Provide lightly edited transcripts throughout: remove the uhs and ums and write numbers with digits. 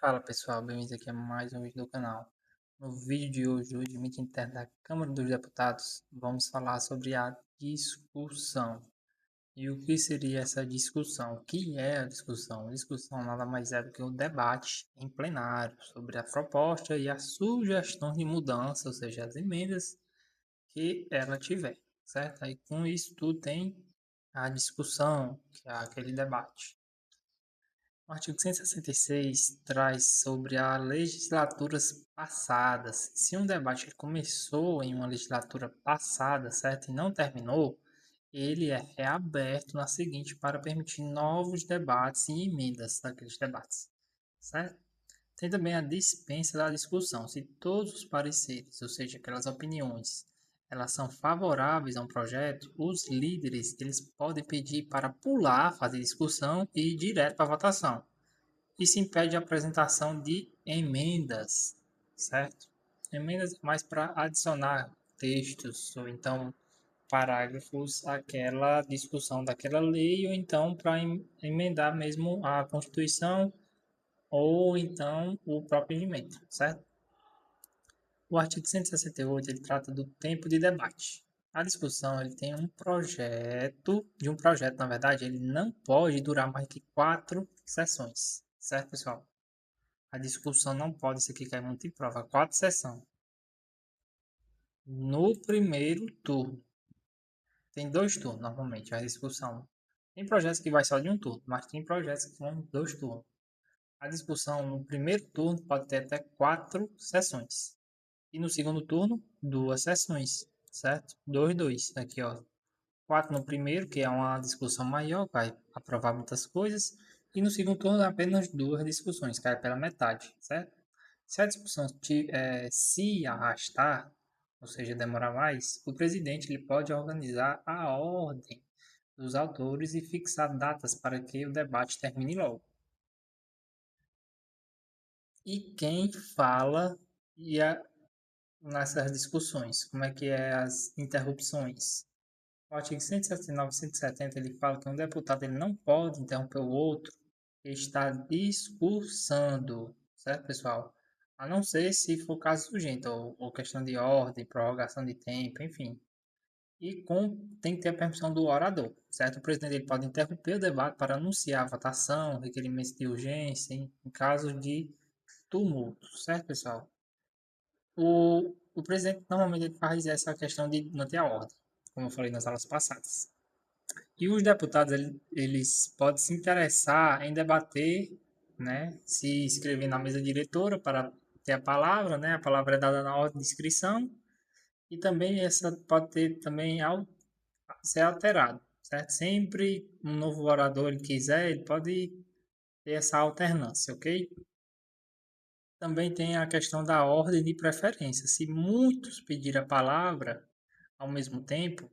Fala pessoal, bem-vindos aqui a mais um vídeo do canal. No vídeo de hoje, o limite interno da Câmara dos Deputados, vamos falar sobre a discussão. E o que seria essa discussão? O que é a discussão? A discussão nada mais é do que um debate em plenário sobre a proposta e a sugestão de mudança, ou seja, as emendas que ela tiver, certo? Aí com isso tudo tem a discussão, que é aquele debate. O artigo 166 traz sobre as legislaturas passadas. Se um debate começou em uma legislatura passada, certo, e não terminou, ele é reaberto na seguinte para permitir novos debates e emendas daqueles debates, certo? Tem também a dispensa da discussão. Se todos os pareceres, ou seja, aquelas opiniões, elas são favoráveis a um projeto, os líderes eles podem pedir para pular, fazer discussão e ir direto para a votação. Isso impede a apresentação de emendas, certo? Emendas é mais para adicionar textos ou então parágrafos àquela discussão daquela lei ou então para emendar mesmo a Constituição ou então o próprio regimento, certo? O artigo 168 ele trata do tempo de debate. A discussão ele tem um projeto, na verdade, ele não pode durar mais que 4 sessões, certo, pessoal? A discussão não pode, isso aqui cai muito em prova. 4 sessões. No primeiro turno. Tem 2 turnos, normalmente, a discussão. Tem projetos que vai só de um turno, mas tem projetos que vão 2 turnos. A discussão no primeiro turno pode ter até 4 sessões. E no segundo turno, 2 sessões, certo? 2, 2. Aqui, ó. 4 no primeiro, que é uma discussão maior, vai aprovar muitas coisas. E no segundo turno, apenas 2 discussões, cai pela metade, certo? Se a discussão se arrastar, ou seja, demorar mais, o presidente ele pode organizar a ordem dos autores e fixar datas para que o debate termine logo. E quem fala nessas discussões? Como é que é as interrupções? O artigo 169 e 170 ele fala que um deputado ele não pode interromper o outro que está discursando, certo, pessoal? A não ser se for caso urgente, ou questão de ordem, prorrogação de tempo, enfim. E tem que ter a permissão do orador, certo? O presidente ele pode interromper o debate para anunciar a votação, requerimentos de urgência, em caso de tumulto, certo, pessoal? O presidente normalmente ele faz essa questão de manter a ordem, como eu falei nas aulas passadas. E os deputados, eles podem se interessar em debater, né, se inscrever na mesa diretora para ter a palavra, né, a palavra é dada na ordem de inscrição, e também essa pode ter também ser alterado, certo? Sempre um novo orador ele quiser, ele pode ter essa alternância, ok? Também tem a questão da ordem de preferência. Se muitos pedirem a palavra ao mesmo tempo,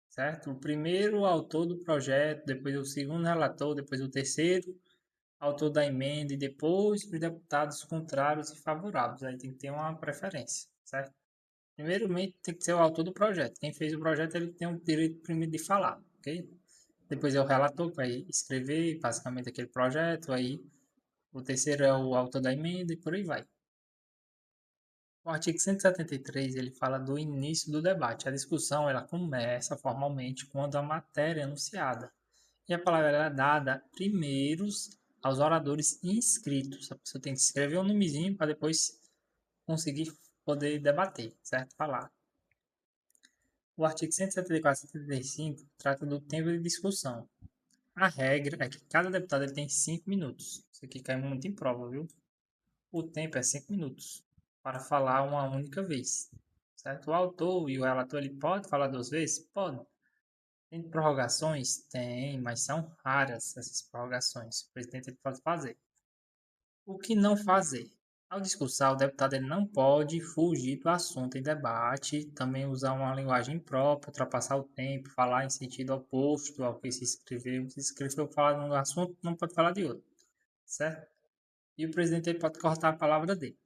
certo? O primeiro autor do projeto, depois o segundo relator, depois o terceiro autor da emenda e depois os deputados contrários e favoráveis. Aí tem que ter uma preferência, certo? Primeiramente tem que ser o autor do projeto. Quem fez o projeto ele tem o direito primeiro de falar, ok? Depois é o relator que vai escrever basicamente aquele projeto, aí o terceiro é o autor da emenda e por aí vai. O artigo 173 ele fala do início do debate. A discussão ela começa formalmente quando a matéria é anunciada. E a palavra é dada primeiros aos oradores inscritos. A pessoa tem que escrever um nomezinho para depois conseguir poder debater, certo? Falar. O artigo 174 e 175 trata do tempo de discussão. A regra é que cada deputado ele tem 5 minutos. Isso aqui cai muito em prova, viu? O tempo é 5 minutos para falar uma única vez, certo? O autor e o relator ele pode falar 2 vezes? Pode. Tem prorrogações? Tem, mas são raras essas prorrogações. O presidente ele pode fazer. O que não fazer? Ao discursar, o deputado ele não pode fugir do assunto em debate, também usar uma linguagem própria, ultrapassar o tempo, falar em sentido oposto ao que se escreveu. Se escreveu falar de um assunto, não pode falar de outro, certo? E o presidente ele pode cortar a palavra dele.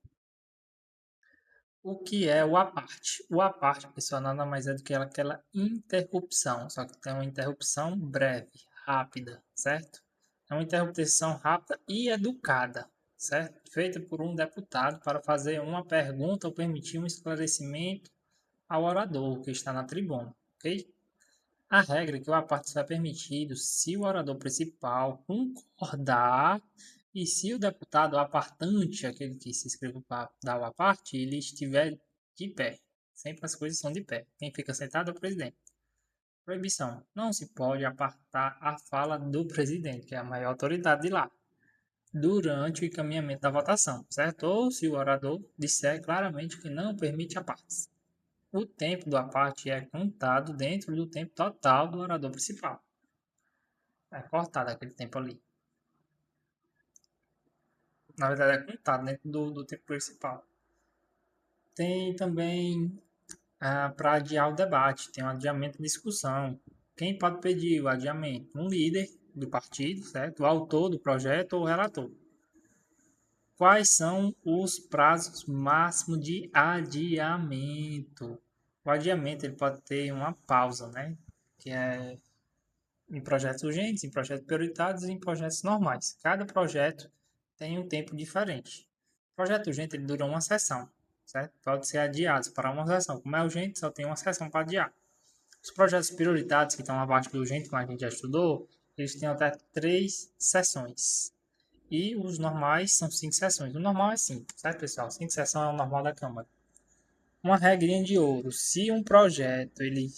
O que é o à parte? O à parte, pessoal, nada mais é do que aquela interrupção, só que tem uma interrupção breve, rápida, certo? É uma interrupção rápida e educada. certo? Feita por um deputado para fazer uma pergunta ou permitir um esclarecimento ao orador que está na tribuna, ok? A regra é que o aparte só é permitido se o orador principal concordar e se o deputado apartante, aquele que se inscreveu para dar o aparte, ele estiver de pé. Sempre as coisas são de pé. Quem fica sentado é o presidente. Proibição. Não se pode apartar a fala do presidente, que é a maior autoridade de lá, durante o encaminhamento da votação, certo? Ou se o orador disser claramente que não permite apartes. O tempo do aparte é contado dentro do tempo total do orador principal. É cortado aquele tempo ali. Na verdade, é contado dentro do tempo principal. Tem também para adiar o debate, tem um adiamento de discussão. Quem pode pedir o adiamento? Um líder do partido, certo? O autor do projeto ou o relator. Quais são os prazos máximos de adiamento? O adiamento ele pode ter uma pausa, né? Que é em projetos urgentes, em projetos prioritários e em projetos normais. Cada projeto tem um tempo diferente. O projeto urgente ele dura uma sessão, certo? Pode ser adiado para uma sessão. Como é urgente, só tem uma sessão para adiar. Os projetos prioritários que estão abaixo do urgente, como a gente já estudou, eles têm até 3 sessões. E os normais são 5 sessões. O normal é 5, certo, pessoal? 5 sessões é o normal da Câmara. Uma regrinha de ouro. Se um projeto ele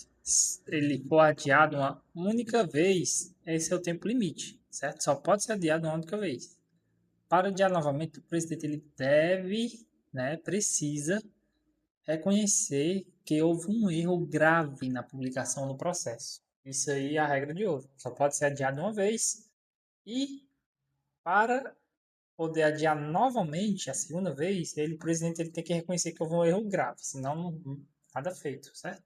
for adiado uma única vez, esse é o tempo limite, certo? Só pode ser adiado uma única vez. Para adiar novamente, o presidente ele deve, né, precisa reconhecer que houve um erro grave na publicação do processo. Isso aí é a regra de ouro. Só pode ser adiado uma vez e para poder adiar novamente a segunda vez, o presidente ele tem que reconhecer que houve um erro grave, senão nada feito, certo?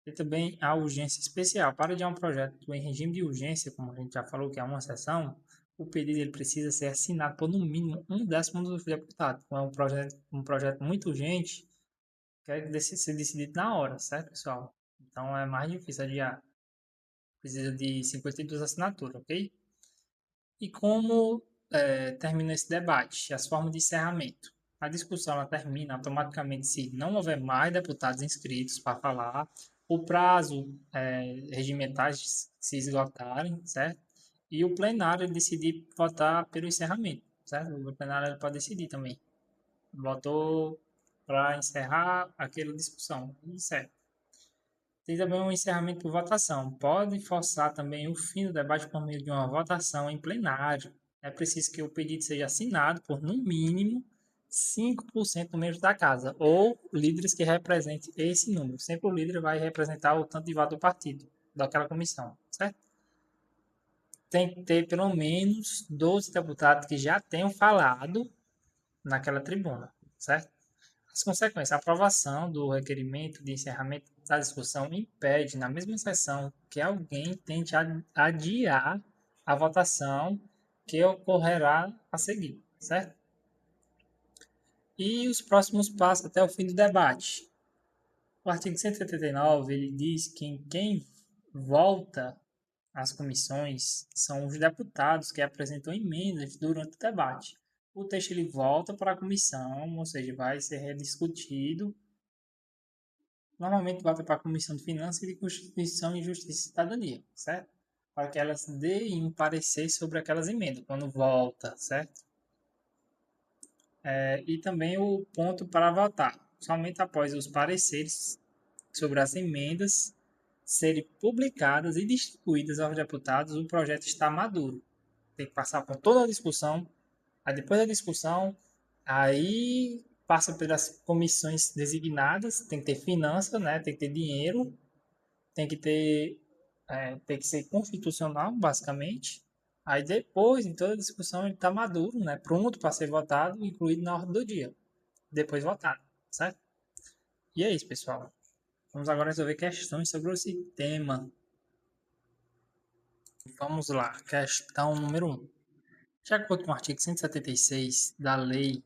E também a urgência especial. Para adiar um projeto em regime de urgência, como a gente já falou que é uma sessão, o pedido ele precisa ser assinado por no mínimo 1/10 dos deputados. Então, é um projeto muito urgente, quer ser decidido na hora, certo, pessoal? Então é mais difícil adiar. Precisa de 52 assinaturas, ok? E como termina esse debate? As formas de encerramento. A discussão ela termina automaticamente se não houver mais deputados inscritos para falar, o prazo regimentais se esgotarem, certo? E o plenário decidir votar pelo encerramento, certo? O plenário pode decidir também. Votou para encerrar aquela discussão, certo? Tem também um encerramento por votação. Pode forçar também o fim do debate por meio de uma votação em plenário. É preciso que o pedido seja assinado por, no mínimo, 5% dos membros da casa, ou líderes que representem esse número. Sempre o líder vai representar o tanto de voto do partido, daquela comissão, certo? Tem que ter pelo menos 12 deputados que já tenham falado naquela tribuna, certo? As consequências, a aprovação do requerimento de encerramento da discussão impede, na mesma sessão, que alguém tente adiar a votação que ocorrerá a seguir, certo? E os próximos passos até o fim do debate. O artigo 179, ele diz que quem volta às comissões são os deputados que apresentam emendas durante o debate. O texto ele volta para a comissão, ou seja, vai ser rediscutido. Normalmente volta para a Comissão de Finanças e de Constituição e Justiça e Cidadania, certo? Para que elas deem um parecer sobre aquelas emendas, quando volta, certo? E também o ponto para votar. Somente após os pareceres sobre as emendas serem publicadas e distribuídas aos deputados, o projeto está maduro. Tem que passar por toda a discussão. Aí depois da discussão, aí passa pelas comissões designadas, tem que ter finança, né? Tem que ter dinheiro, tem que ser constitucional, basicamente. Aí depois, em toda a discussão, ele está maduro, né? Pronto para ser votado, incluído na ordem do dia. Depois votado, certo? E é isso, pessoal. Vamos agora resolver questões sobre esse tema. Vamos lá, questão número 1. De acordo com o artigo 176 da lei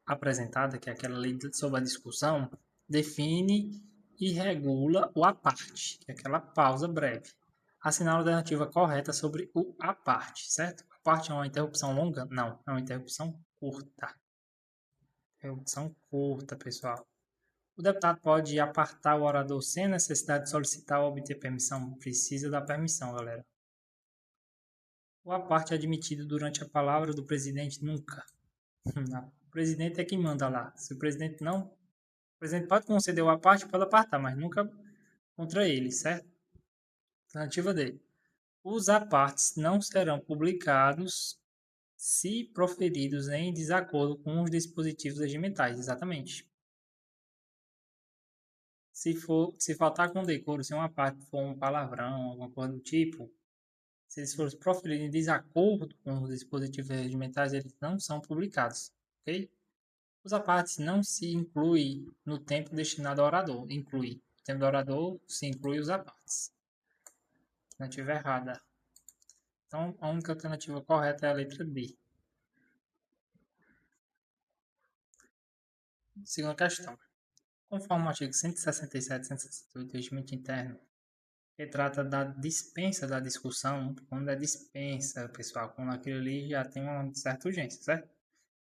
apresentada, que é aquela lei sobre a discussão, define e regula o à parte, que é aquela pausa breve. Assinale a alternativa correta sobre o à parte, certo? A parte é uma interrupção longa? Não, é uma interrupção curta. Interrupção curta, pessoal. O deputado pode apartar o orador sem necessidade de solicitar ou obter permissão. Precisa da permissão, galera. O aparte é admitido durante a palavra do presidente? Nunca. O presidente é quem manda lá. Se o presidente não... O presidente pode conceder o aparte, pode apartar, mas nunca contra ele, certo? Alternativa D. Os apartes não serão publicados se proferidos em desacordo com os dispositivos regimentais. Exatamente. Se faltar com decoro, se uma parte for um palavrão, alguma coisa do tipo, se eles forem proferidos em desacordo com os dispositivos regimentais, eles não são publicados, ok? Os apartes não se incluem no tempo destinado ao orador. Inclui. No tempo do orador se inclui os apartes. Alternativa errada. Então, a única alternativa correta é a letra D. Segunda questão. Conforme o artigo 167 e 168 do Regimento Interno, que trata da dispensa da discussão, quando é dispensa, pessoal, quando aquilo ali já tem uma certa urgência, certo?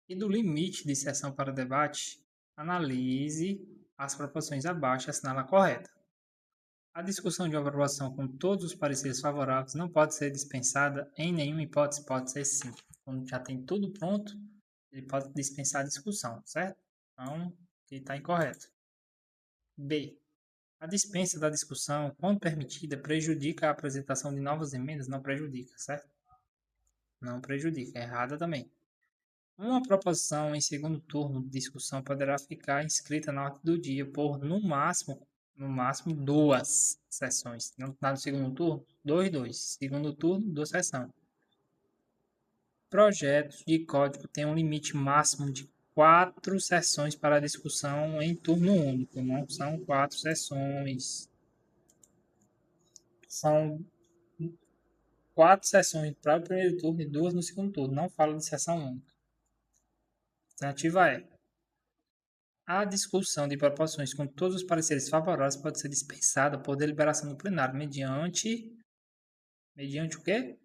E do limite de sessão para debate, analise as proposições abaixo e assinale a correta. A discussão de uma aprovação com todos os pareceres favoráveis não pode ser dispensada em nenhuma hipótese, pode ser sim. Quando já tem tudo pronto, ele pode dispensar a discussão, certo? Então, aqui está incorreto. B. A dispensa da discussão, quando permitida, prejudica a apresentação de novas emendas? Não prejudica, certo? Não prejudica, é errada também. Uma proposição em segundo turno de discussão poderá ficar inscrita na ordem do dia por, no máximo, duas sessões. Não está no segundo turno? Dois. Segundo turno, 2 sessões. Projetos de código têm um limite máximo de 4 sessões para discussão em turno único. Não são 4 sessões. São 4 sessões para o primeiro turno e 2 no segundo turno. Não fala de sessão única. Alternativa é: a discussão de proposições com todos os pareceres favoráveis pode ser dispensada por deliberação do plenário mediante o quê?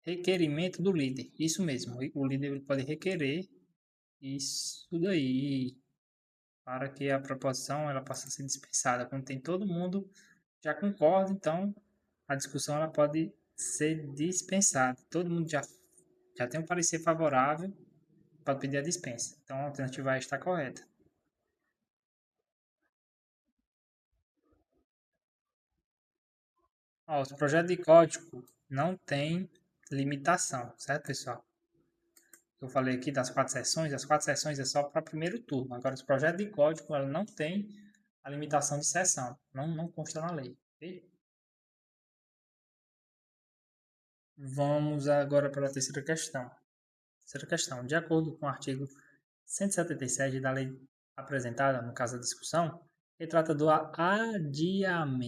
Requerimento do líder. Isso mesmo. O líder pode requerer isso daí para que a proposição ela possa ser dispensada. Quando tem todo mundo já concorda, então a discussão ela pode ser dispensada. Todo mundo já tem um parecer favorável para pedir a dispensa. Então a alternativa A está correta. Ó, os projetos de código não tem limitação, certo, pessoal? Eu falei aqui das 4 sessões, as 4 sessões é só para primeiro turno. Agora, os projetos de código ela não tem a limitação de sessão, não consta na lei. Okay? Vamos agora para a terceira questão. Terceira questão. De acordo com o artigo 177 da lei apresentada, no caso da discussão, ele trata do adiamento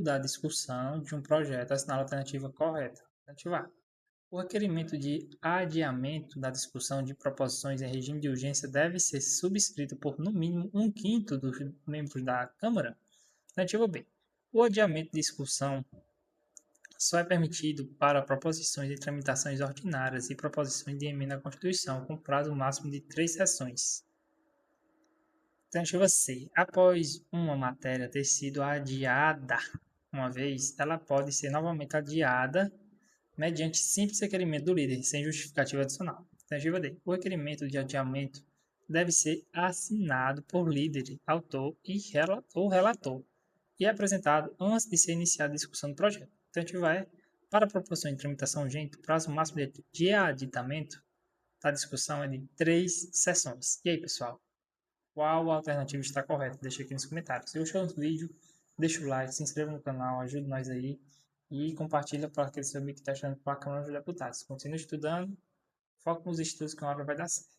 da discussão de um projeto. Assinala a alternativa correta. Alternativa A. O requerimento de adiamento da discussão de proposições em regime de urgência deve ser subscrito por, no mínimo, 1/5 dos membros da Câmara. Alternativa B. O adiamento de discussão só é permitido para proposições de tramitações ordinárias e proposições de emenda à Constituição, com prazo máximo de 3 sessões. Alternativa C. Após uma matéria ter sido adiada uma vez, ela pode ser novamente adiada mediante simples requerimento do líder, sem justificativa adicional. Alternativa D. O requerimento de adiamento deve ser assinado por líder, autor ou relator e apresentado antes de ser iniciada a discussão do projeto. Alternativa E. Para a proposição de tramitação urgente, o prazo máximo de aditamento da discussão é de 3 sessões. E aí, pessoal? Qual alternativa está correta? Deixa aqui nos comentários. Se gostou do vídeo, deixa o like, se inscreva no canal, ajude nós aí e compartilha para aquele seu amigo que está achando para a Câmara dos Deputados. Continue estudando, foco nos estudos que uma hora vai dar certo.